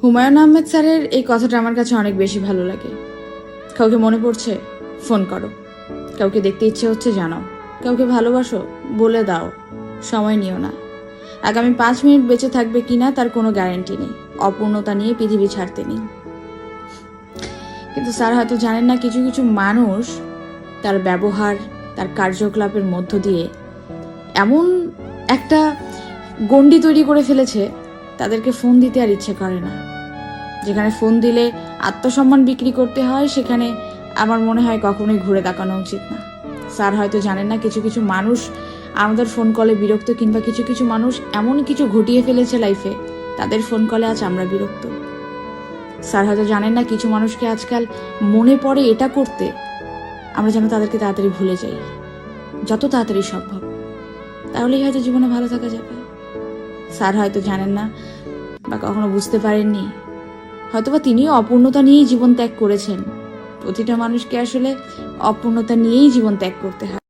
হুমায়ুন আহমেদ স্যারের এই কথাটা আমার কাছে অনেক বেশি ভালো লাগে। কাউকে মনে পড়ছে, ফোন করো। কাউকে দেখতে ইচ্ছে হচ্ছে, জানাও। কাউকে ভালোবাসো, বলে দাও। সময় নিও না। আগামী 5 মিনিট বেঁচে থাকবে কিনা তার কোনো গ্যারান্টি নেই। অপূর্ণতা নিয়ে পৃথিবী ছাড়তে নেই। কিন্তু স্যার হয়তো জানেন না, কিছু কিছু মানুষ তার ব্যবহার, তার কার্যকলাপের মধ্য দিয়ে এমন একটা গণ্ডি তৈরি করে ফেলেছে, তাদেরকে ফোন দিতে আর ইচ্ছে করে না। যেখানে ফোন দিলে আত্মসম্মান বিক্রি করতে হয়, সেখানে আমার মনে হয় কখনোই ঘুরে তাকানো উচিত না। স্যার হয়তো জানেন না, কিছু কিছু মানুষ আমাদের ফোন কলে বিরক্ত, কিংবা কিছু কিছু মানুষ এমন কিছু ঘটিয়ে ফেলেছে লাইফে, তাদের ফোন কলে আজ আমরা বিরক্ত। স্যার হয়তো জানেন না, কিছু মানুষকে আজকাল মনে পড়ে এটা করতে, আমরা যেন তাদেরকে তাড়াতাড়ি ভুলে যাই, যত তাড়াতাড়ি সম্ভব। তাহলেই হয়তো জীবনে ভালো থাকা যাবে। স্যার হয়তো জানেন না, বা কখনো বুঝতে পারেননি, হয়তোবা তিনিও অপূর্ণতা নিয়েই জীবন ত্যাগ করেছেন। প্রতিটা মানুষকে আসলে অপূর্ণতা নিয়েই জীবন ত্যাগ করতে হয়।